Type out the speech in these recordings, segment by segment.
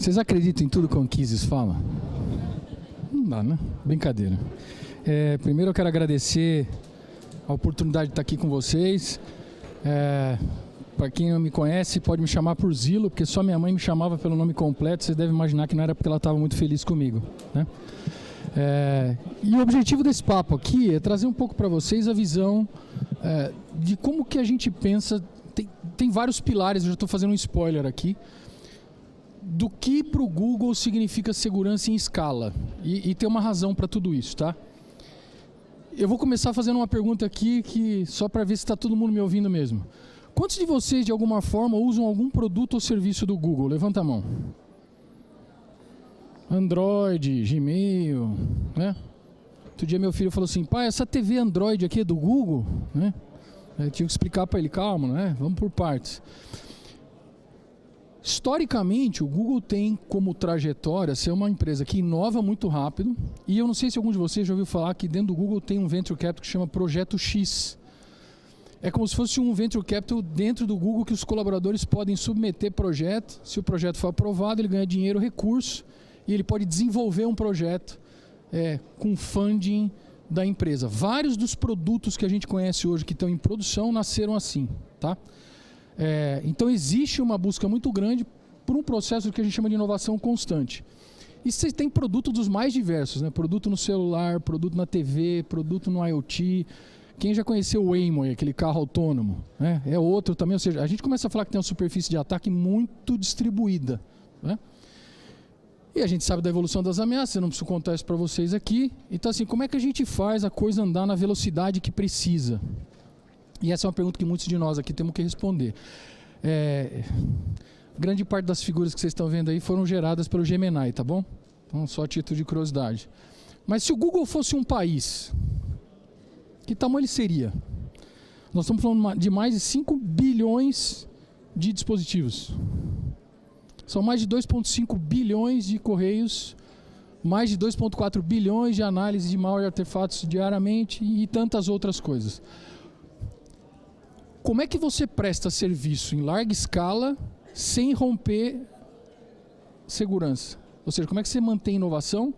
Vocês acreditam em tudo que o Anquises fala? Não dá, né? Brincadeira. Primeiro eu quero agradecer a oportunidade de estar aqui com vocês. Para quem não me conhece, pode me chamar por Zilo, porque só minha mãe me chamava pelo nome completo. Vocês devem imaginar que não era porque ela estava muito feliz comigo, né? E o objetivo desse papo aqui é trazer um pouco para vocês a visão de como que a gente pensa. Tem vários pilares, eu já estou fazendo um spoiler aqui, do que para o Google significa segurança em escala. E tem uma razão para tudo isso, tá? Eu vou começar fazendo uma pergunta aqui, só para ver se está todo mundo me ouvindo mesmo. Quantos de vocês, de alguma forma, usam algum produto ou serviço do Google? Levanta a mão. Android, Gmail, né? Outro dia meu filho falou assim, pai, essa TV Android aqui é do Google? Né? Eu tive que explicar para ele, calma, né? Vamos por partes. Historicamente, o Google tem como trajetória ser uma empresa que inova muito rápido, e eu não sei se algum de vocês já ouviu falar que dentro do Google tem um Venture Capital que chama Projeto X. É como se fosse um Venture Capital dentro do Google que os colaboradores podem submeter projeto, se o projeto for aprovado, ele ganha dinheiro, recurso, e ele pode desenvolver um projeto com funding da empresa. Vários dos produtos que a gente conhece hoje que estão em produção nasceram assim, tá? Então existe uma busca muito grande por um processo que a gente chama de inovação constante. E você tem produto dos mais diversos, né? Produto no celular, produto na TV, produto no IoT. Quem já conheceu o Waymo, aquele carro autônomo, né? É outro também, ou seja, a gente começa a falar que tem uma superfície de ataque muito distribuída, né? E a gente sabe da evolução das ameaças, eu não preciso contar isso para vocês aqui. Então assim, como é que a gente faz a coisa andar na velocidade que precisa? E essa é uma pergunta que muitos de nós aqui temos que responder. Grande parte das figuras que vocês estão vendo aí foram geradas pelo Gemini, tá bom? Então, só a título de curiosidade. Mas se o Google fosse um país, que tamanho ele seria? Nós estamos falando de mais de 5 bilhões de dispositivos. São mais de 2,5 bilhões de correios, mais de 2,4 bilhões de análises de malware e artefatos diariamente e tantas outras coisas. Como é que você presta serviço em larga escala sem romper segurança? Ou seja, como é que você mantém inovação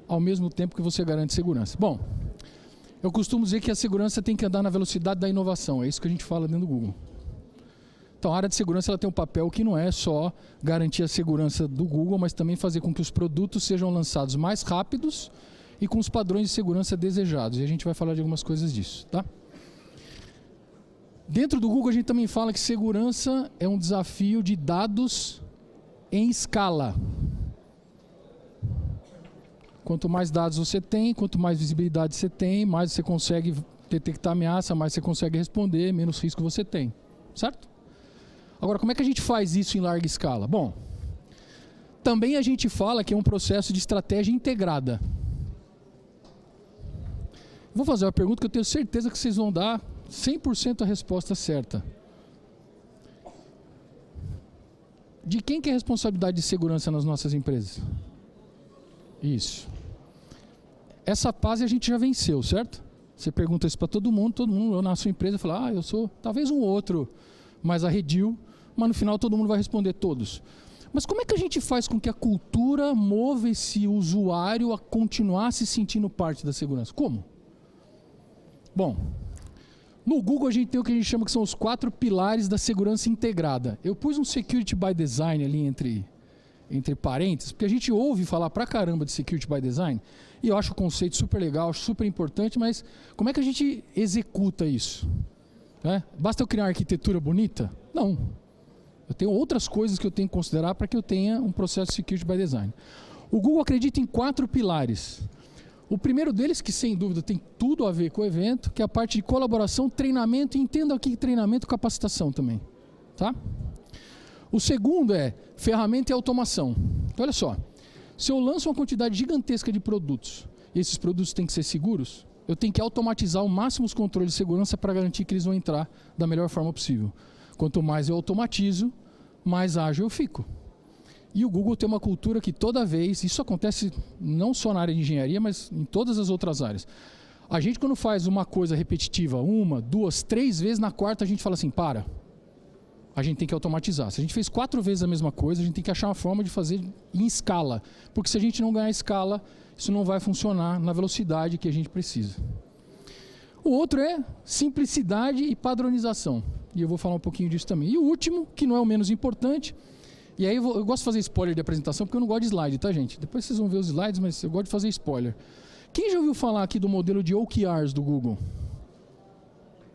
ao mesmo tempo que você garante segurança? Bom, eu costumo dizer que a segurança tem que andar na velocidade da inovação. É isso que a gente fala dentro do Google. Então a área de segurança ela tem um papel que não é só garantir a segurança do Google, mas também fazer com que os produtos sejam lançados mais rápidos e com os padrões de segurança desejados. E a gente vai falar de algumas coisas disso, tá? Dentro do Google a gente também fala que segurança é um desafio de dados em escala. Quanto mais dados você tem, quanto mais visibilidade você tem, mais você consegue detectar ameaça, mais você consegue responder, menos risco você tem, certo? Agora, como é que a gente faz isso em larga escala? Bom, também a gente fala que é um processo de estratégia integrada. Vou fazer uma pergunta que eu tenho certeza que vocês vão dar 100% a resposta certa. De quem que é a responsabilidade de segurança nas nossas empresas? Isso. Essa fase a gente já venceu, certo? Você pergunta isso para todo mundo na sua empresa fala, eu sou talvez um outro mais arredio, mas no final todo mundo vai responder todos. Mas como é que a gente faz com que a cultura mova esse usuário a continuar se sentindo parte da segurança? Como? Bom, no Google a gente tem o que a gente chama que são os 4 pilares da segurança integrada. Eu pus um security by design ali entre parênteses, porque a gente ouve falar pra caramba de security by design, e eu acho o conceito super legal, acho super importante, mas como é que a gente executa isso? Basta eu criar uma arquitetura bonita? Não. Eu tenho outras coisas que eu tenho que considerar para que eu tenha um processo de security by design. O Google acredita em 4 pilares. O primeiro deles, que sem dúvida tem tudo a ver com o evento, que é a parte de colaboração, treinamento, e entenda aqui treinamento e capacitação também. Tá? O segundo é ferramenta e automação. Então, olha só, se eu lanço uma quantidade gigantesca de produtos, e esses produtos têm que ser seguros, eu tenho que automatizar ao máximo os controles de segurança para garantir que eles vão entrar da melhor forma possível. Quanto mais eu automatizo, mais ágil eu fico. E o Google tem uma cultura que toda vez, isso acontece não só na área de engenharia, mas em todas as outras áreas. A gente quando faz uma coisa repetitiva, 1, 2, 3 vezes, na quarta a gente fala assim, para. a gente tem que automatizar. Se a gente fez 4 vezes a mesma coisa, a gente tem que achar uma forma de fazer em escala. Porque se a gente não ganhar escala, isso não vai funcionar na velocidade que a gente precisa. O outro é simplicidade e padronização. E eu vou falar um pouquinho disso também. E o último, que não é o menos importante, e aí eu gosto de fazer spoiler de apresentação, porque eu não gosto de slide, tá, gente? Depois vocês vão ver os slides, mas eu gosto de fazer spoiler. Quem já ouviu falar aqui do modelo de OKRs do Google?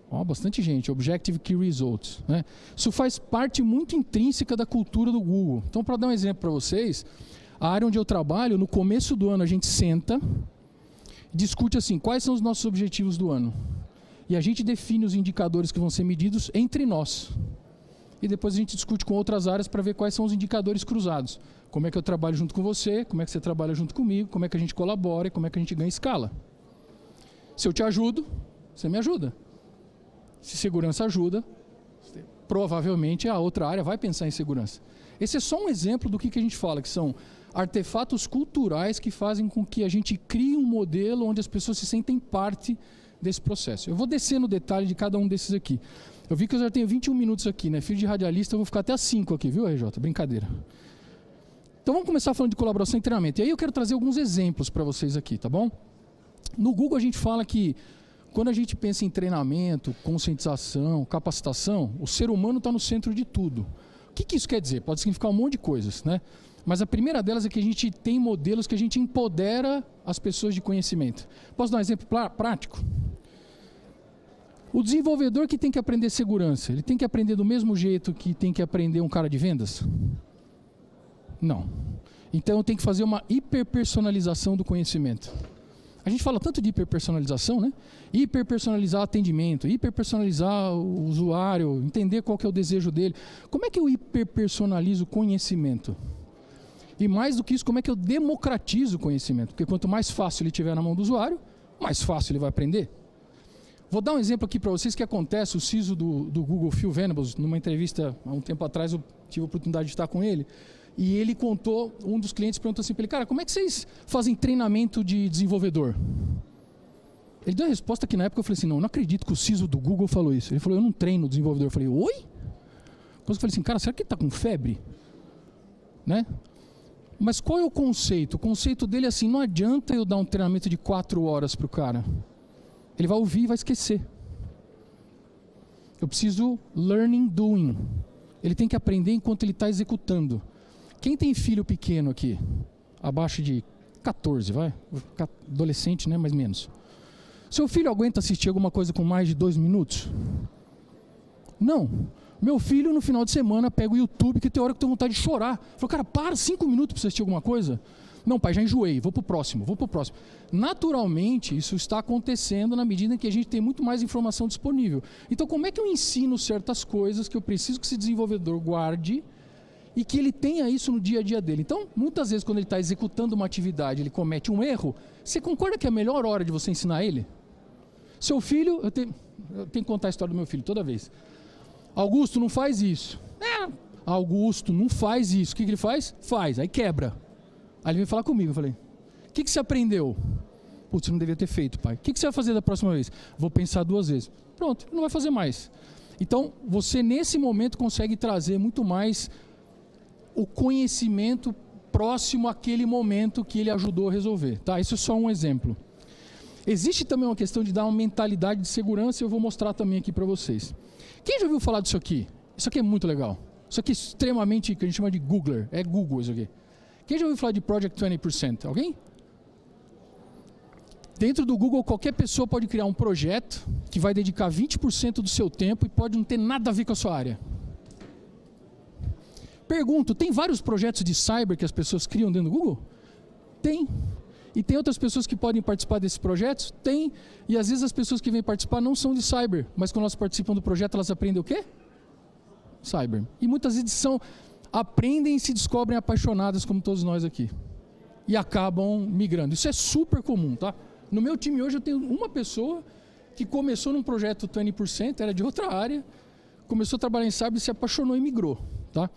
Ó, bastante gente, Objective Key Results, né? Isso faz parte muito intrínseca da cultura do Google. Então, para dar um exemplo para vocês, a área onde eu trabalho, no começo do ano a gente senta, discute assim, quais são os nossos objetivos do ano. E a gente define os indicadores que vão ser medidos entre nós. E depois a gente discute com outras áreas para ver quais são os indicadores cruzados. Como é que eu trabalho junto com você, como é que você trabalha junto comigo, como é que a gente colabora e como é que a gente ganha escala. Se eu te ajudo, você me ajuda. Se segurança ajuda, provavelmente a outra área vai pensar em segurança. Esse é só um exemplo do que a gente fala, que são artefatos culturais que fazem com que a gente crie um modelo onde as pessoas se sentem parte desse processo. Eu vou descer no detalhe de cada um desses aqui. Eu vi que eu já tenho 21 minutos aqui, né? Filho de radialista, eu vou ficar até às 5 aqui, viu, RJ? Brincadeira. Então vamos começar falando de colaboração e treinamento. E aí eu quero trazer alguns exemplos para vocês aqui, tá bom? No Google a gente fala que quando a gente pensa em treinamento, conscientização, capacitação, o ser humano está no centro de tudo. O que isso quer dizer? Pode significar um monte de coisas, né? Mas a primeira delas é que a gente tem modelos que a gente empodera as pessoas de conhecimento. Posso dar um exemplo prático? O desenvolvedor que tem que aprender segurança, ele tem que aprender do mesmo jeito que tem que aprender um cara de vendas? Não. Então tem que fazer uma hiperpersonalização do conhecimento. A gente fala tanto de hiperpersonalização, né? Hiperpersonalizar atendimento, hiperpersonalizar o usuário, entender qual que é o desejo dele. Como é que eu hiperpersonalizo o conhecimento? E mais do que isso, como é que eu democratizo o conhecimento? Porque quanto mais fácil ele tiver na mão do usuário, mais fácil ele vai aprender. Vou dar um exemplo aqui para vocês que acontece, o CISO do Google, Phil Venables, numa entrevista há um tempo atrás, eu tive a oportunidade de estar com ele, e ele contou, um dos clientes perguntou assim para ele, cara, como é que vocês fazem treinamento de desenvolvedor? Ele deu a resposta que na época eu falei assim, não acredito que o CISO do Google falou isso. Ele falou, eu não treino desenvolvedor. Eu falei, oi? Depois eu falei assim, cara, será que ele está com febre? Né? Mas qual é o conceito? O conceito dele é assim, não adianta eu dar um treinamento de 4 horas para o cara. Ele vai ouvir e vai esquecer. Eu preciso learning doing. Ele tem que aprender enquanto ele está executando. Quem tem filho pequeno aqui? Abaixo de 14, vai? Adolescente, né? Mais menos. Seu filho aguenta assistir alguma coisa com mais de 2 minutos? Não. Meu filho, no final de semana, pega o YouTube, que tem hora que tem vontade de chorar. Falou, cara, para 5 minutos para assistir alguma coisa. Não, pai, já enjoei, vou pro próximo. Naturalmente, isso está acontecendo na medida em que a gente tem muito mais informação disponível. Então, como é que eu ensino certas coisas que eu preciso que esse desenvolvedor guarde e que ele tenha isso no dia a dia dele? Então, muitas vezes, quando ele está executando uma atividade, ele comete um erro, você concorda que é a melhor hora de você ensinar ele? Seu filho, eu tenho que contar a história do meu filho toda vez. Augusto, não faz isso. Augusto, não faz isso. O que ele faz? Faz, aí quebra. Aí ele veio falar comigo, eu falei, o que você aprendeu? Putz, você não devia ter feito, pai. O que você vai fazer da próxima vez? Vou pensar 2 vezes. Pronto, não vai fazer mais. Então, você nesse momento consegue trazer muito mais o conhecimento próximo àquele momento que ele ajudou a resolver. Tá? Isso é só um exemplo. Existe também uma questão de dar uma mentalidade de segurança, e eu vou mostrar também aqui para vocês. Quem já ouviu falar disso aqui? Isso aqui é muito legal. Isso aqui é extremamente, que a gente chama de Googler. É Google isso aqui. Quem já ouviu falar de Project 20%? Alguém? Dentro do Google, qualquer pessoa pode criar um projeto que vai dedicar 20% do seu tempo e pode não ter nada a ver com a sua área. Pergunto, tem vários projetos de cyber que as pessoas criam dentro do Google? Tem. E tem outras pessoas que podem participar desses projetos? Tem. E às vezes as pessoas que vêm participar não são de cyber, mas quando elas participam do projeto, elas aprendem o quê? Cyber. E muitas vezes aprendem e se descobrem apaixonadas, como todos nós aqui. E acabam migrando. Isso é super comum, tá? No meu time hoje eu tenho uma pessoa que começou num projeto 20%, era de outra área, começou a trabalhar em cyber, se apaixonou e migrou, tá?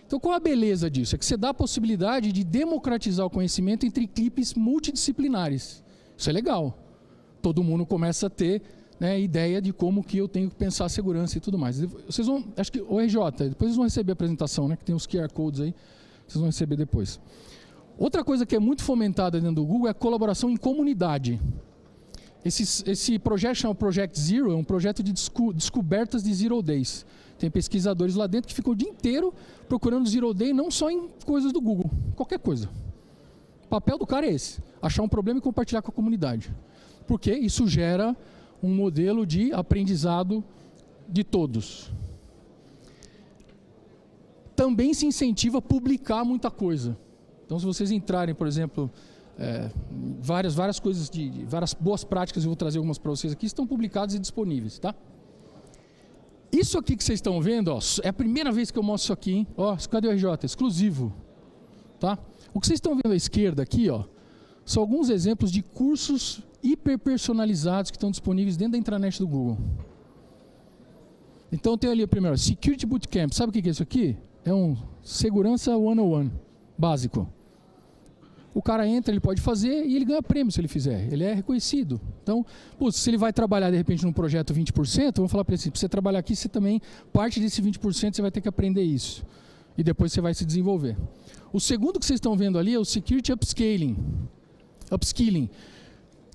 Então qual a beleza disso? É que você dá a possibilidade de democratizar o conhecimento entre equipes multidisciplinares. Isso é legal. Todo mundo começa a ter né, ideia de como que eu tenho que pensar a segurança e tudo mais. Vocês vão, acho que o RJ, depois vocês vão receber a apresentação, né, que tem os QR Codes aí, vocês vão receber depois. Outra coisa que é muito fomentada dentro do Google é a colaboração em comunidade. Esse projeto chama Project Zero, é um projeto de descobertas de Zero Days. Tem pesquisadores lá dentro que ficam o dia inteiro procurando Zero Day, não só em coisas do Google, qualquer coisa. O papel do cara é esse, achar um problema e compartilhar com a comunidade. Porque isso gera um modelo de aprendizado de todos. Também se incentiva a publicar muita coisa. Então, se vocês entrarem, por exemplo, várias coisas, várias boas práticas, eu vou trazer algumas para vocês aqui, estão publicadas e disponíveis, tá? Isso aqui que vocês estão vendo, ó, é a primeira vez que eu mostro isso aqui, hein? Ó, cadê o RJ? Exclusivo, tá? O que vocês estão vendo à esquerda aqui, ó, são alguns exemplos de cursos hiperpersonalizados que estão disponíveis dentro da intranet do Google. Então tem ali o primeiro, Security Bootcamp. Sabe o que é isso aqui? É um Segurança 101, básico. O cara entra, ele pode fazer e ele ganha prêmio se ele fizer. Ele é reconhecido. Então, putz, se ele vai trabalhar de repente num projeto 20%, vamos falar para ele assim, para você trabalhar aqui, você também, parte desse 20% você vai ter que aprender isso. E depois você vai se desenvolver. O segundo que vocês estão vendo ali é o Security Upskilling.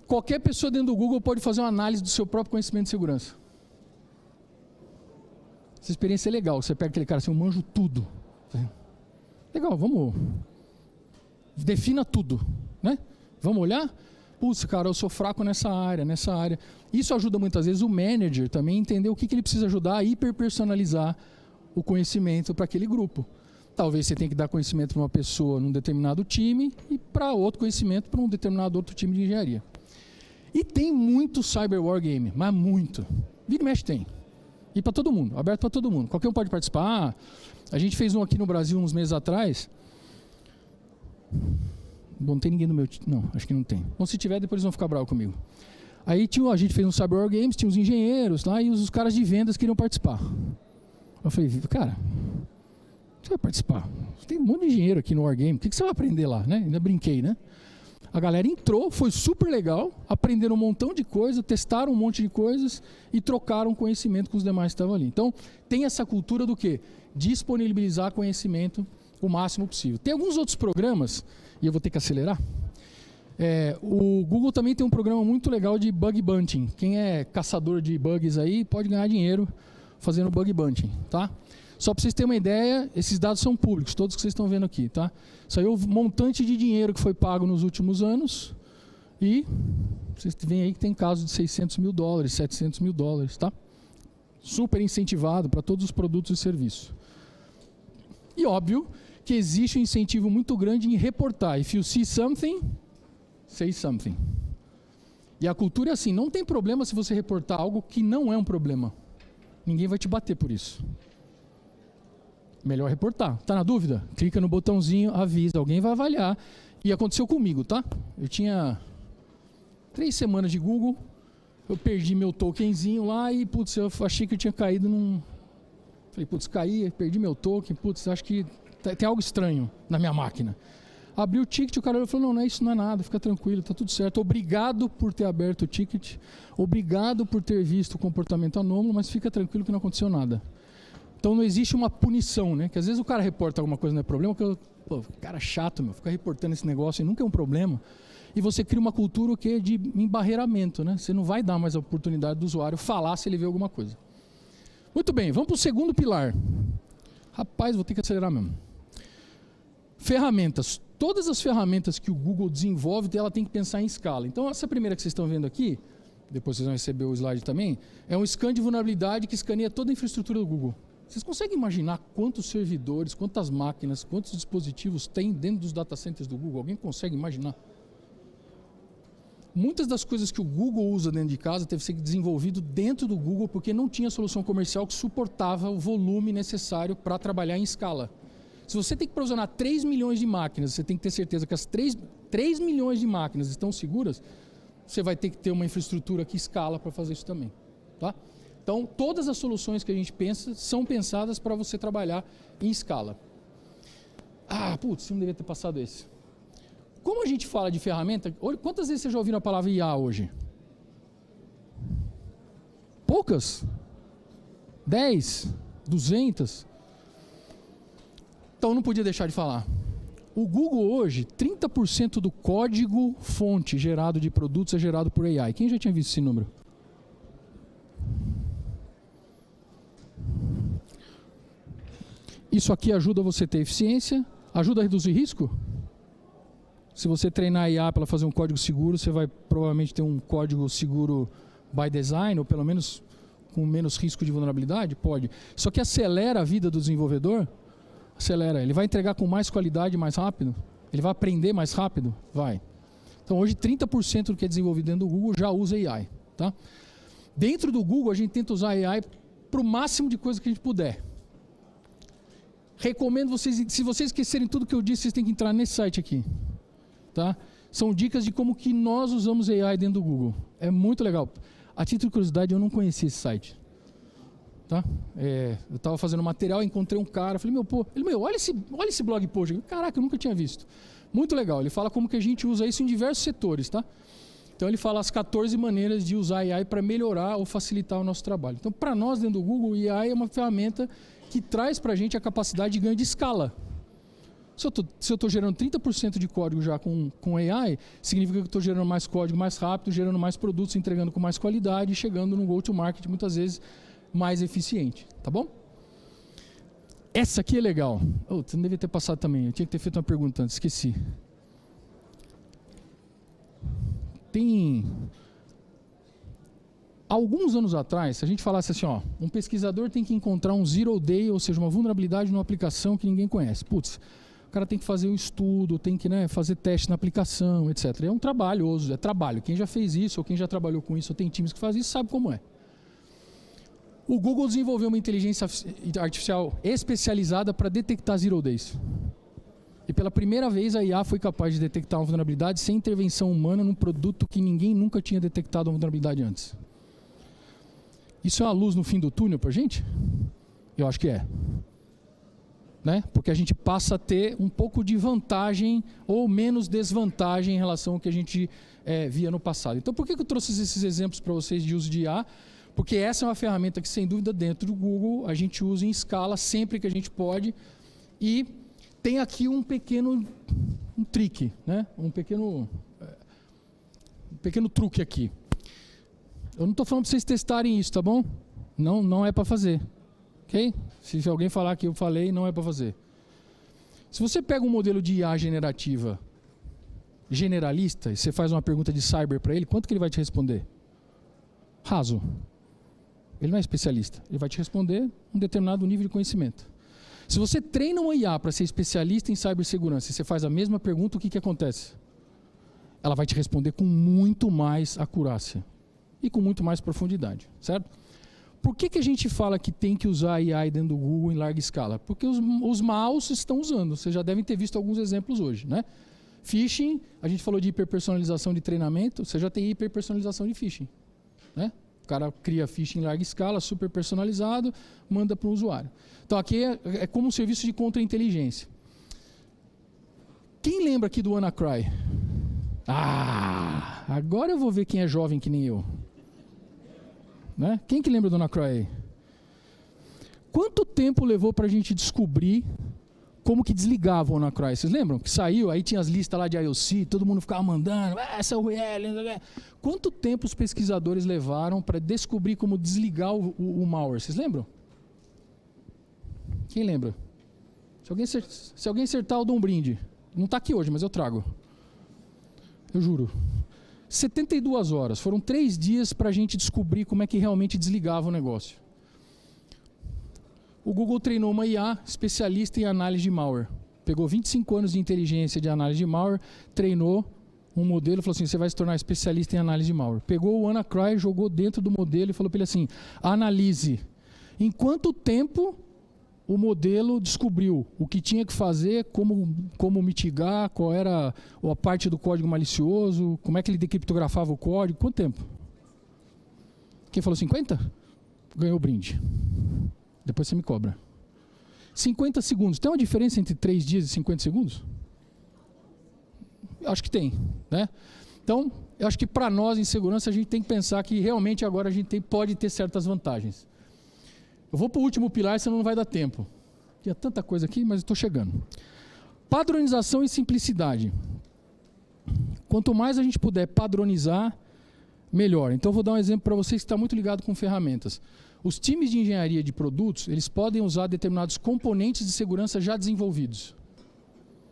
Qualquer pessoa dentro do Google pode fazer uma análise do seu próprio conhecimento de segurança. Essa experiência é legal. Você pega aquele cara assim, eu manjo tudo. Legal, vamos... Defina tudo, né? Vamos olhar? Putz, cara, eu sou fraco nessa área. Isso ajuda muitas vezes o manager também a entender o que ele precisa ajudar a hiperpersonalizar o conhecimento para aquele grupo. Talvez você tenha que dar conhecimento para uma pessoa num determinado time e para outro conhecimento para um determinado outro time de engenharia. E tem muito cyber war game, mas muito. Vira e mexe tem. E para todo mundo, aberto para todo mundo. Qualquer um pode participar. A gente fez um aqui no Brasil uns meses atrás. Bom, não tem ninguém no meu... Não, acho que não tem. Bom, se tiver, depois eles vão ficar bravos comigo. Aí a gente fez um Cyber War Games, tinha os engenheiros lá e os caras de vendas queriam participar. Eu falei, cara, você vai participar? Tem um monte de engenheiro aqui no War Game, o que você vai aprender lá, né? Ainda brinquei, né? A galera entrou, foi super legal, aprenderam um montão de coisa, testaram um monte de coisas e trocaram conhecimento com os demais que estavam ali. Então, tem essa cultura do quê? Disponibilizar conhecimento o máximo possível. Tem alguns outros programas, e eu vou ter que acelerar. O Google também tem um programa muito legal de bug bunting. Quem é caçador de bugs aí pode ganhar dinheiro fazendo bug bunting, tá? Só para vocês terem uma ideia, esses dados são públicos, todos que vocês estão vendo aqui, tá? Saiu um montante de dinheiro que foi pago nos últimos anos e vocês veem aí que tem casos de $600 mil, $700 mil, tá? Super incentivado para todos os produtos e serviços. E óbvio que existe um incentivo muito grande em reportar. If you see something, say something. E a cultura é assim, não tem problema se você reportar algo que não é um problema. Ninguém vai te bater por isso. Melhor reportar. Tá na dúvida? Clica no botãozinho, avisa, alguém vai avaliar. E aconteceu comigo, tá? Eu tinha 3 semanas de Google, eu perdi meu tokenzinho lá e, putz, eu achei que eu tinha caído num... Falei, putz, caí, perdi meu token, putz, acho que tem algo estranho na minha máquina. Abri o ticket, o cara falou, não, isso não é nada, fica tranquilo, tá tudo certo. Obrigado por ter aberto o ticket, obrigado por ter visto o comportamento anômalo, mas fica tranquilo que não aconteceu nada. Então não existe uma punição, né? Que às vezes o cara reporta alguma coisa, não é problema, cara chato, fica reportando esse negócio e nunca é um problema. E você cria uma cultura o quê? De embarreiramento, né? Você não vai dar mais a oportunidade do usuário falar se ele vê alguma coisa. Muito bem, vamos para o segundo pilar. Rapaz, vou ter que acelerar mesmo. Ferramentas. Todas as ferramentas que o Google desenvolve, ela tem que pensar em escala. Então, essa primeira que vocês estão vendo aqui, depois vocês vão receber o slide também, é um scan de vulnerabilidade que escaneia toda a infraestrutura do Google. Vocês conseguem imaginar quantos servidores, quantas máquinas, quantos dispositivos tem dentro dos data centers do Google? Alguém consegue imaginar? Muitas das coisas que o Google usa dentro de casa teve que ser desenvolvido dentro do Google porque não tinha solução comercial que suportava o volume necessário para trabalhar em escala. Se você tem que provisionar 3 milhões de máquinas, você tem que ter certeza que as 3 milhões de máquinas estão seguras, você vai ter que ter uma infraestrutura que escala para fazer isso também. Tá? Então, todas as soluções que a gente pensa são pensadas para você trabalhar em escala. Ah, putz, não devia ter passado esse. Como a gente fala de ferramenta, quantas vezes vocês já ouviram a palavra IA hoje? Poucas? 10? 200? Então não podia deixar de falar. O Google hoje, 30% do código fonte gerado de produtos é gerado por AI. Quem já tinha visto esse número? Isso aqui ajuda você a ter eficiência, ajuda a reduzir risco. Se você treinar a IA para ela fazer um código seguro, você vai provavelmente ter um código seguro by design, ou pelo menos com menos risco de vulnerabilidade? Pode. Só que acelera a vida do desenvolvedor? Acelera. Ele vai entregar com mais qualidade mais rápido? Ele vai aprender mais rápido? Vai. Então hoje 30% do que é desenvolvido dentro do Google já usa AI. Tá? Dentro do Google a gente tenta usar AI para o máximo de coisa que a gente puder. Recomendo vocês, se vocês esquecerem tudo que eu disse, vocês têm que entrar nesse site aqui. Tá? São dicas de como que nós usamos AI dentro do Google. É muito legal. A título de curiosidade, eu não conhecia esse site. Tá? Eu estava fazendo material, encontrei um cara, falei, olha esse blog post. Caraca, eu nunca tinha visto. Muito legal. Ele fala como que a gente usa isso em diversos setores. Tá? Então ele fala as 14 maneiras de usar AI para melhorar ou facilitar o nosso trabalho. Então, para nós dentro do Google, o AI é uma ferramenta que traz para a gente a capacidade de ganho de escala. Se eu estou gerando 30% de código já com AI, significa que eu estou gerando mais código mais rápido, gerando mais produtos, entregando com mais qualidade e chegando no go-to-market muitas vezes mais eficiente. Tá bom? Essa aqui é legal. Você não devia ter passado também. Eu tinha que ter feito uma pergunta antes, esqueci. Tem... Alguns anos atrás, se a gente falasse assim, um pesquisador tem que encontrar um zero day, ou seja, uma vulnerabilidade numa aplicação que ninguém conhece. Putz, o cara tem que fazer um estudo, tem que fazer teste na aplicação, etc. É um trabalhoso, é trabalho. Quem já fez isso, ou quem já trabalhou com isso, ou tem times que fazem isso, sabe como é. O Google desenvolveu uma inteligência artificial especializada para detectar zero days. E pela primeira vez a IA foi capaz de detectar uma vulnerabilidade sem intervenção humana num produto que ninguém nunca tinha detectado uma vulnerabilidade antes. Isso é uma luz no fim do túnel para a gente? Eu acho que é. Né? Porque a gente passa a ter um pouco de vantagem ou menos desvantagem em relação ao que a gente via no passado. Então, por que eu trouxe esses exemplos para vocês de uso de IA? Porque essa é uma ferramenta que, sem dúvida, dentro do Google, a gente usa em escala sempre que a gente pode. E tem aqui um pequeno trick, né? um pequeno truque aqui. Eu não estou falando para vocês testarem isso, tá bom? Não é para fazer. Ok? Se alguém falar que eu falei, não é para fazer. Se você pega um modelo de IA generativa generalista e você faz uma pergunta de cyber para ele, quanto que ele vai te responder? Raso. Ele não é especialista. Ele vai te responder um determinado nível de conhecimento. Se você treina uma IA para ser especialista em cibersegurança e você faz a mesma pergunta, o que acontece? Ela vai te responder com muito mais acurácia e com muito mais profundidade, certo? Por que a gente fala que tem que usar AI dentro do Google em larga escala? Porque os maus estão usando. Vocês já devem ter visto alguns exemplos hoje, né? Phishing, a gente falou de hiperpersonalização de treinamento, você já tem hiperpersonalização de phishing, né? O cara cria phishing em larga escala, super personalizado, manda para o usuário. Então aqui é como um serviço de contra-inteligência. Quem lembra aqui do WannaCry? Agora eu vou ver quem é jovem que nem eu. Né? Quem que lembra do WannaCry? Quanto tempo levou para a gente descobrir como que desligava o WannaCry? Vocês lembram? Que saiu, aí tinha as listas lá de IOC, todo mundo ficava mandando, essa é o URL. Quanto tempo os pesquisadores levaram para descobrir como desligar o malware? Vocês lembram? Quem lembra? Se alguém acertar, eu dou um brinde. Não está aqui hoje, mas eu trago. Eu juro. 72 horas. Foram 3 dias para a gente descobrir como é que realmente desligava o negócio. O Google treinou uma IA especialista em análise de malware. Pegou 25 anos de inteligência de análise de malware, treinou um modelo e falou assim, você vai se tornar especialista em análise de malware. Pegou o WannaCry, jogou dentro do modelo e falou para ele assim, analise. Em quanto tempo o modelo descobriu o que tinha que fazer, como mitigar, qual era a parte do código malicioso, como é que ele decriptografava o código, quanto tempo? Quem falou 50? Ganhou o brinde. Depois você me cobra. 50 segundos. Tem uma diferença entre 3 dias e 50 segundos? Acho que tem, né? Então, eu acho que para nós, em segurança, a gente tem que pensar que realmente agora a gente pode ter certas vantagens. Eu vou para o último pilar, senão não vai dar tempo. Tinha tanta coisa aqui, mas estou chegando. Padronização e simplicidade. Quanto mais a gente puder padronizar, melhor. Então, eu vou dar um exemplo para vocês que está muito ligado com ferramentas. Os times de engenharia de produtos, eles podem usar determinados componentes de segurança já desenvolvidos.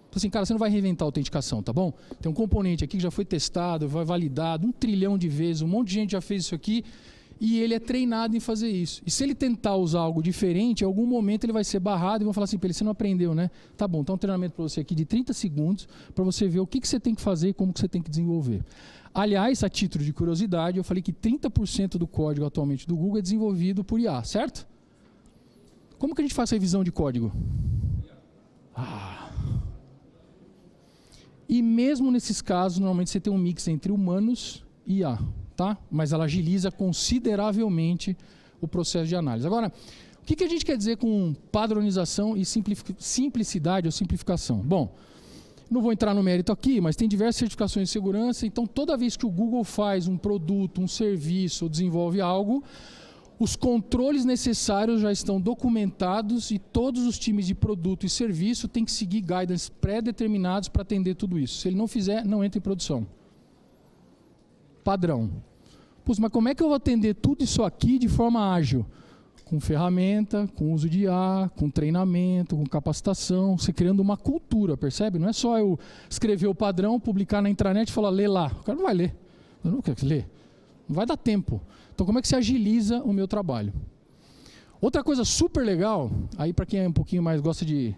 Então, assim, cara, você não vai reinventar a autenticação, tá bom? Tem um componente aqui que já foi testado, vai validado 1 trilhão de vezes, um monte de gente já fez isso aqui e ele é treinado em fazer isso. E se ele tentar usar algo diferente, em algum momento ele vai ser barrado e vão falar assim, você não aprendeu, né? Tá bom, então um treinamento para você aqui de 30 segundos para você ver o que você tem que fazer e como que você tem que desenvolver. Aliás, a título de curiosidade, eu falei que 30% do código atualmente do Google é desenvolvido por IA, certo? Como que a gente faz revisão de código? E mesmo nesses casos, normalmente você tem um mix entre humanos e IA, tá? Mas ela agiliza consideravelmente o processo de análise. Agora, o que a gente quer dizer com padronização e simplicidade ou simplificação? Bom, não vou entrar no mérito aqui, mas tem diversas certificações de segurança, então toda vez que o Google faz um produto, um serviço ou desenvolve algo, os controles necessários já estão documentados e todos os times de produto e serviço têm que seguir guidelines pré-determinados para atender tudo isso. Se ele não fizer, não entra em produção. Padrão. Putz, mas como é que eu vou atender tudo isso aqui de forma ágil? Com ferramenta, com uso de IA, com treinamento, com capacitação, você criando uma cultura, percebe? Não é só eu escrever o padrão, publicar na intranet e falar, lê lá. O cara não vai ler. Eu não quero ler. Não vai dar tempo. Então, como é que você agiliza o meu trabalho? Outra coisa super legal, aí para quem é um pouquinho mais gosta de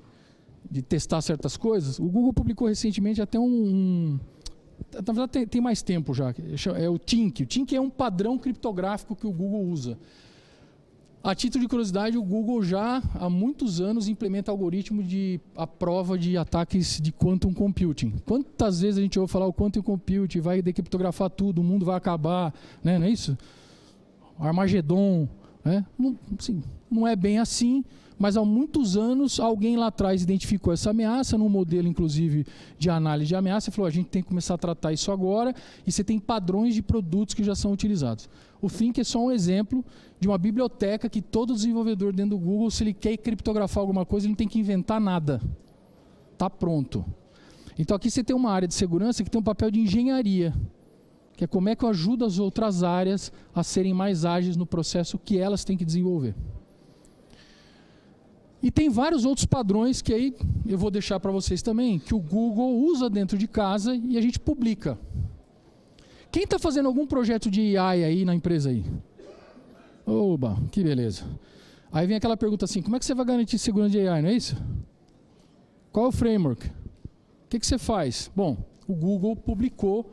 testar certas coisas, o Google publicou recentemente até na verdade tem mais tempo já, é o TINC. O TINC é um padrão criptográfico que o Google usa. A título de curiosidade, o Google já há muitos anos implementa algoritmo a prova de ataques de quantum computing. Quantas vezes a gente ouve falar o quantum computing vai decriptografar tudo, o mundo vai acabar, né? Não é isso? Armagedon, né? Não, assim, não é bem assim, mas há muitos anos alguém lá atrás identificou essa ameaça num modelo, inclusive, de análise de ameaça e falou, a gente tem que começar a tratar isso agora e você tem padrões de produtos que já são utilizados. O Think é só um exemplo de uma biblioteca que todo desenvolvedor dentro do Google, se ele quer criptografar alguma coisa, ele não tem que inventar nada. Está pronto. Então aqui você tem uma área de segurança que tem um papel de engenharia, que é como é que eu ajudo as outras áreas a serem mais ágeis no processo que elas têm que desenvolver. E tem vários outros padrões que aí eu vou deixar para vocês também, que o Google usa dentro de casa e a gente publica. Quem está fazendo algum projeto de AI aí na empresa aí? Oba, que beleza. Aí vem aquela pergunta assim, como é que você vai garantir segurança de AI, não é isso? Qual é o framework? O que você faz? Bom, o Google publicou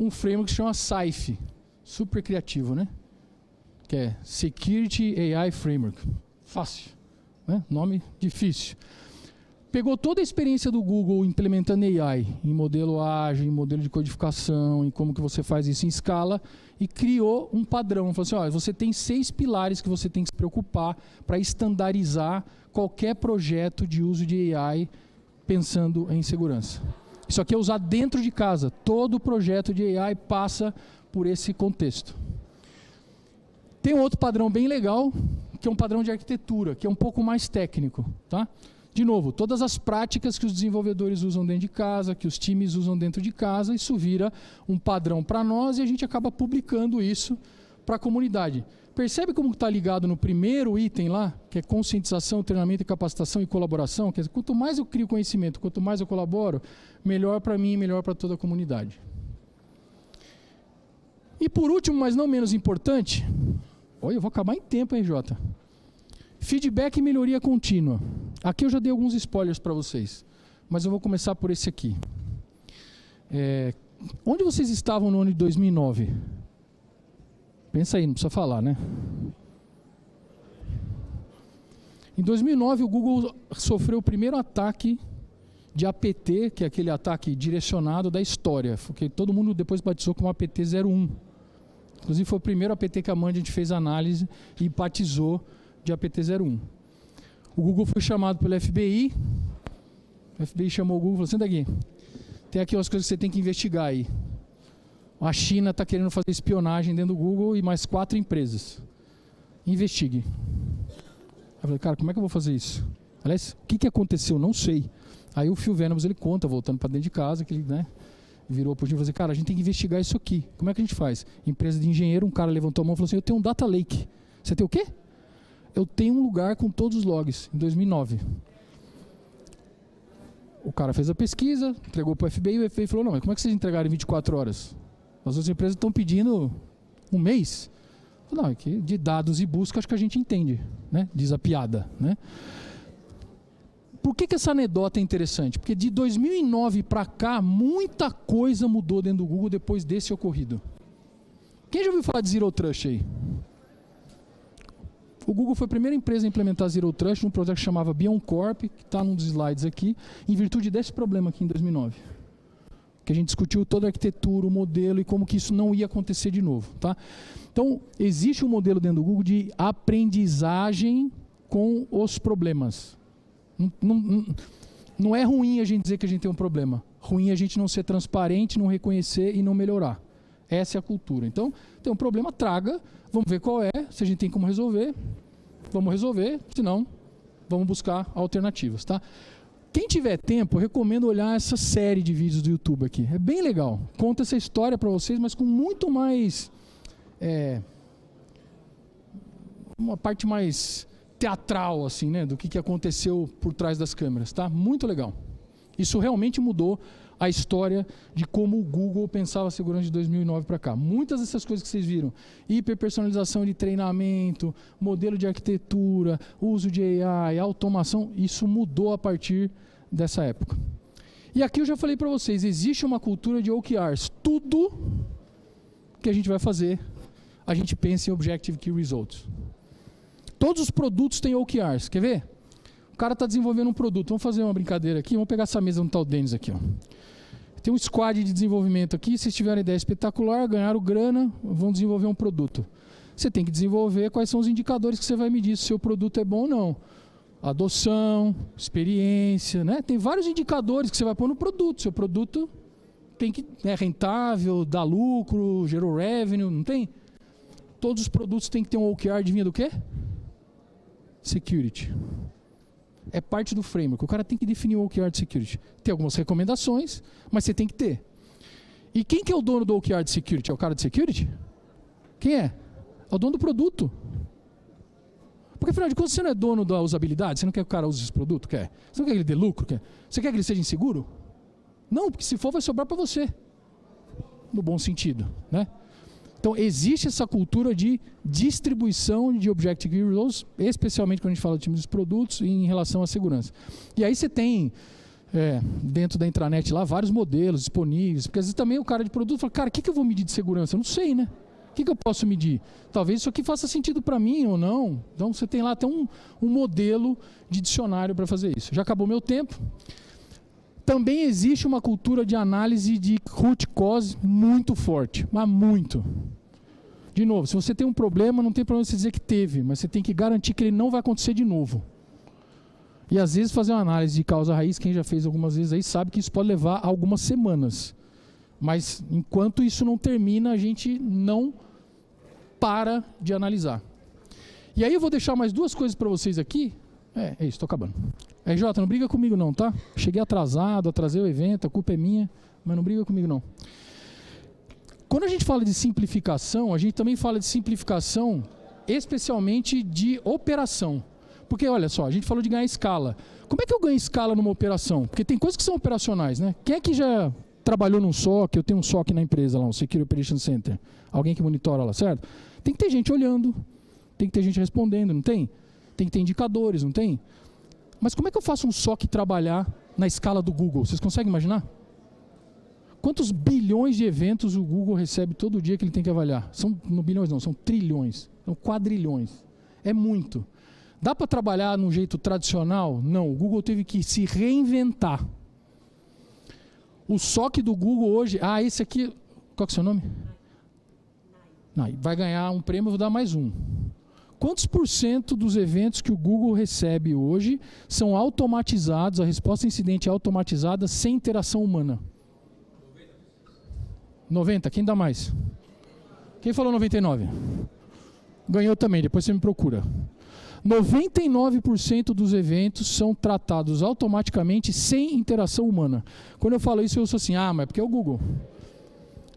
um framework que se chama SAFe, super criativo, né? Que é Security AI Framework. Fácil, né? Nome difícil. Pegou toda a experiência do Google implementando AI em modelo ágil, em modelo de codificação, em como que você faz isso em escala, e criou um padrão. Falou assim, olha, você tem 6 pilares que você tem que se preocupar para estandarizar qualquer projeto de uso de AI pensando em segurança. Isso aqui é usado dentro de casa. Todo projeto de AI passa por esse contexto. Tem um outro padrão bem legal, que é um padrão de arquitetura, que é um pouco mais técnico, tá? De novo, todas as práticas que os desenvolvedores usam dentro de casa, que os times usam dentro de casa, isso vira um padrão para nós e a gente acaba publicando isso para a comunidade. Percebe como está ligado no primeiro item lá, que é conscientização, treinamento, capacitação e colaboração? Quer dizer, quanto mais eu crio conhecimento, quanto mais eu colaboro, melhor para mim e melhor para toda a comunidade. E por último, mas não menos importante, olha, eu vou acabar em tempo, hein, Jota? Feedback e melhoria contínua. Aqui eu já dei alguns spoilers para vocês, mas eu vou começar por esse aqui. Onde vocês estavam no ano de 2009? Pensa aí, não precisa falar, né? Em 2009, o Google sofreu o primeiro ataque de APT, que é aquele ataque direcionado da história, porque todo mundo depois batizou como APT-01. Inclusive, foi o primeiro APT que a Mandiant fez análise e batizou de APT-01. O Google foi chamado pelo FBI, o FBI chamou o Google e falou, senta aqui, tem aqui umas coisas que você tem que investigar aí. A China está querendo fazer espionagem dentro do Google e mais 4 empresas. Investigue. Eu falei, cara, como é que eu vou fazer isso? Aliás, o que aconteceu? Não sei. Aí o Phil Venables, ele conta, voltando para dentro de casa, que ele, né, virou pro time e falou assim, cara, a gente tem que investigar isso aqui. Como é que a gente faz? Empresa de engenheiro, um cara levantou a mão e falou assim, eu tenho um data lake. Você tem o quê? Eu tenho um lugar com todos os logs, em 2009. O cara fez a pesquisa, entregou para o FBI, e o FBI falou, não, mas como é que vocês entregaram em 24 horas? As outras empresas estão pedindo um mês. Não, é que de dados e busca acho que a gente entende, né? Diz a piada, né? Por que essa anedota é interessante? Porque de 2009 para cá, muita coisa mudou dentro do Google depois desse ocorrido. Quem já ouviu falar de Zero Trust aí? O Google foi a primeira empresa a implementar Zero Trust num projeto que chamava BeyondCorp, que está num dos slides aqui, em virtude desse problema aqui em 2009. Que a gente discutiu toda a arquitetura, o modelo e como que isso não ia acontecer de novo. Tá? Então, existe um modelo dentro do Google de aprendizagem com os problemas. Não é ruim a gente dizer que a gente tem um problema. Ruim é a gente não ser transparente, não reconhecer e não melhorar. Essa é a cultura. Então, tem um problema, traga, vamos ver qual é, se a gente tem como resolver, vamos resolver, se não, vamos buscar alternativas. Tá? Quem tiver tempo, eu recomendo olhar essa série de vídeos do YouTube aqui. É bem legal. Conta essa história para vocês, mas com muito mais... uma parte mais teatral, assim, né? Do que aconteceu por trás das câmeras. Tá? Muito legal. Isso realmente mudou a história de como o Google pensava a segurança de 2009 para cá. Muitas dessas coisas que vocês viram, hiperpersonalização de treinamento, modelo de arquitetura, uso de AI, automação, isso mudou a partir dessa época. E aqui eu já falei para vocês, existe uma cultura de OKRs. Tudo que a gente vai fazer, a gente pensa em Objective Key Results. Todos os produtos têm OKRs, quer ver? O cara está desenvolvendo um produto, vamos fazer uma brincadeira aqui, vamos pegar essa mesa onde está o Denis aqui. Ó. Tem um squad de desenvolvimento aqui, se tiverem ideia espetacular, ganharam grana, vão desenvolver um produto. Você tem que desenvolver quais são os indicadores que você vai medir se o seu produto é bom ou não. Adoção, experiência, né? Tem vários indicadores que você vai pôr no produto. Seu produto tem que é rentável, dá lucro, gerou revenue, não tem? Todos os produtos têm que ter um OKR, adivinha do quê? Security. É parte do framework. O cara tem que definir o OKR de security. Tem algumas recomendações, mas você tem que ter. E quem que é o dono do OKR de security? É o cara de security? Quem é? É o dono do produto. Porque afinal de contas você não é dono da usabilidade, você não quer que o cara use esse produto? Quer? Você não quer que ele dê lucro? Quer? Você quer que ele seja inseguro? Não, porque se for vai sobrar para você. No bom sentido, né? Então, existe essa cultura de distribuição de Objective Key Results, especialmente quando a gente fala de times de produtos e em relação à segurança. E aí você tem, dentro da intranet lá, vários modelos disponíveis, porque às vezes também o cara de produto fala, cara, o que eu vou medir de segurança? Eu não sei, né? O que eu posso medir? Talvez isso aqui faça sentido para mim ou não. Então, você tem lá até um modelo de dicionário para fazer isso. Já acabou meu tempo. Também existe uma cultura de análise de root cause muito forte, mas muito. De novo, se você tem um problema, não tem problema você dizer que teve, mas você tem que garantir que ele não vai acontecer de novo. E às vezes fazer uma análise de causa raiz, quem já fez algumas vezes aí sabe que isso pode levar algumas semanas. Mas enquanto isso não termina, a gente não para de analisar. E aí eu vou deixar mais duas coisas para vocês aqui. É isso, estou acabando. RJ, não briga comigo não, tá? Cheguei atrasado, atrasei o evento, a culpa é minha, mas não briga comigo não. Quando a gente fala de simplificação, a gente também fala de simplificação especialmente de operação. Porque olha só, a gente falou de ganhar escala. Como é que eu ganho escala numa operação? Porque tem coisas que são operacionais, né? Quem é que já trabalhou num SOC? Eu tenho um SOC na empresa lá, um Security Operations Center. Alguém que monitora lá, certo? Tem que ter gente olhando, tem que ter gente respondendo, não tem? Tem que ter indicadores, não tem? Mas como é que eu faço um SOC trabalhar na escala do Google? Vocês conseguem imaginar? Quantos bilhões de eventos o Google recebe todo dia que ele tem que avaliar? Não bilhões não, são trilhões, são quadrilhões. É muito. Dá para trabalhar num jeito tradicional? Não, o Google teve que se reinventar. O SOC do Google hoje... esse aqui... Qual que é o seu nome? Vai ganhar um prêmio, eu vou dar mais um. Quantos por cento dos eventos que o Google recebe hoje são automatizados, a resposta a incidente é automatizada sem interação humana? 90, quem dá mais? Quem falou 99? Ganhou também, depois você me procura. 99% dos eventos são tratados automaticamente sem interação humana. Quando eu falo isso, eu ouço assim, mas é porque é o Google.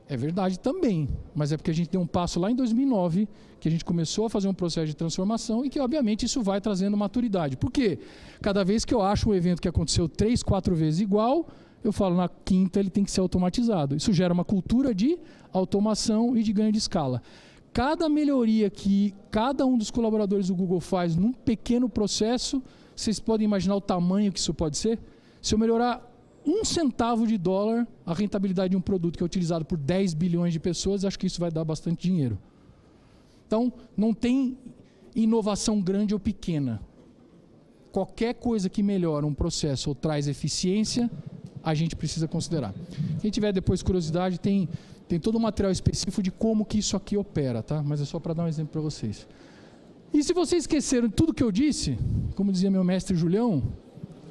É verdade também, mas é porque a gente deu um passo lá em 2009, que a gente começou a fazer um processo de transformação e que, obviamente, isso vai trazendo maturidade. Por quê? Cada vez que eu acho um evento que aconteceu 3, 4 vezes igual, eu falo, na quinta ele tem que ser automatizado. Isso gera uma cultura de automação e de ganho de escala. Cada melhoria que cada um dos colaboradores do Google faz num pequeno processo, vocês podem imaginar o tamanho que isso pode ser? Se eu melhorar 1 centavo de dólar a rentabilidade de um produto que é utilizado por 10 bilhões de pessoas, acho que isso vai dar bastante dinheiro. Então, não tem inovação grande ou pequena. Qualquer coisa que melhora um processo ou traz eficiência, a gente precisa considerar. Quem tiver depois curiosidade, tem todo um material específico de como que isso aqui opera, tá? Mas é só para dar um exemplo para vocês. E se vocês esqueceram tudo que eu disse, como dizia meu mestre Julião,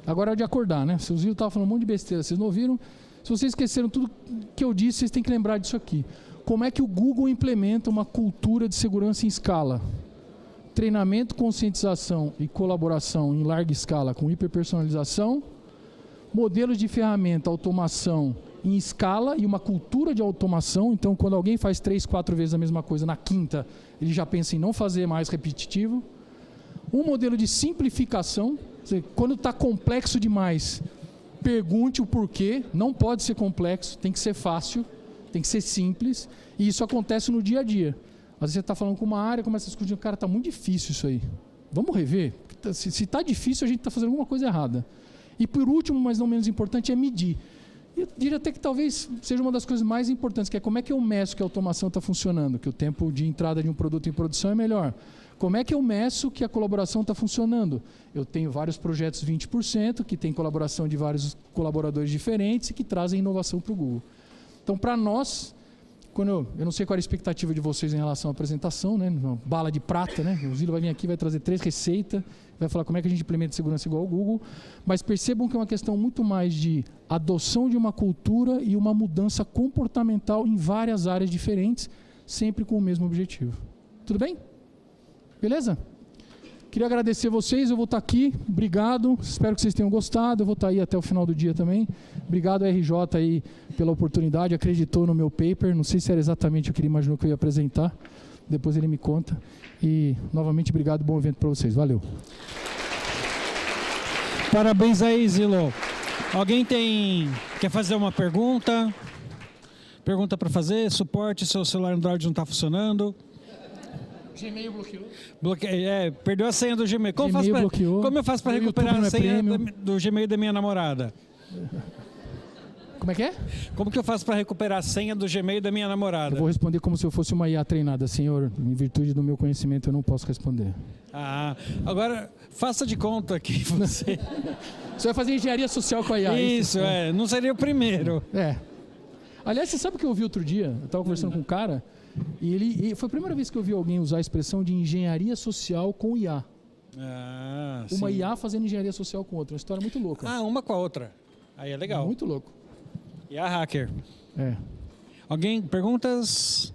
agora é de acordar, né? Seus viram, estavam falando um monte de besteira, vocês não ouviram? Se vocês esqueceram tudo que eu disse, vocês têm que lembrar disso aqui. Como é que o Google implementa uma cultura de segurança em escala? Treinamento, conscientização e colaboração em larga escala com hiperpersonalização, modelos de ferramenta, automação em escala e uma cultura de automação. Então, quando alguém faz 3, 4 vezes a mesma coisa, na quinta, ele já pensa em não fazer mais repetitivo. Um modelo de simplificação, quando está complexo demais, pergunte o porquê, não pode ser complexo, tem que ser fácil, tem que ser simples, e isso acontece no dia a dia. Às vezes você está falando com uma área, começa a discutir, cara, está muito difícil isso aí, vamos rever, se está difícil a gente está fazendo alguma coisa errada. E por último, mas não menos importante, é medir. Eu diria até que talvez seja uma das coisas mais importantes, que é como é que eu meço que a automação está funcionando, que o tempo de entrada de um produto em produção é melhor. Como é que eu meço que a colaboração está funcionando? Eu tenho vários projetos 20%, que tem colaboração de vários colaboradores diferentes e que trazem inovação para o Google. Então, para nós, eu não sei qual era a expectativa de vocês em relação à apresentação, né? Uma bala de prata, né? O Zilo vai vir aqui, vai trazer 3 receitas, vai falar como é que a gente implementa segurança igual ao Google, mas percebam que é uma questão muito mais de adoção de uma cultura e uma mudança comportamental em várias áreas diferentes, sempre com o mesmo objetivo. Tudo bem? Beleza? Queria agradecer vocês, eu vou estar aqui, obrigado, espero que vocês tenham gostado, eu vou estar aí até o final do dia também. Obrigado RJ aí pela oportunidade, acreditou no meu paper, não sei se era exatamente o que ele imaginou que eu ia apresentar, depois ele me conta. E novamente obrigado, bom evento para vocês, valeu. Parabéns aí, Zilo. Alguém quer fazer uma pergunta? Pergunta para fazer, suporte, seu celular Android não está funcionando. Gmail bloqueou. Perdeu a senha do Gmail. Como eu faço para recuperar a senha do Gmail da minha namorada? Como é que é? Como que eu faço para recuperar a senha do Gmail da minha namorada? Eu vou responder como se eu fosse uma IA treinada. Senhor, em virtude do meu conhecimento, eu não posso responder. Agora, faça de conta que você... Você vai fazer engenharia social com a IA. Isso, não seria o primeiro. Aliás, você sabe o que eu ouvi outro dia? Eu estava conversando com um cara... E foi a primeira vez que eu vi alguém usar a expressão de engenharia social com IA. Uma IA fazendo engenharia social com outra. Uma história muito louca. Uma com a outra. Aí é legal. Muito louco. IA hacker. Alguém? Perguntas?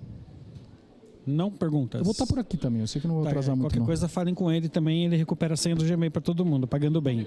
Não perguntas. Eu vou estar por aqui também. Eu sei que não vou atrasar muito. Qualquer coisa, falem com ele também. Ele recupera a senha do Gmail para todo mundo, pagando bem.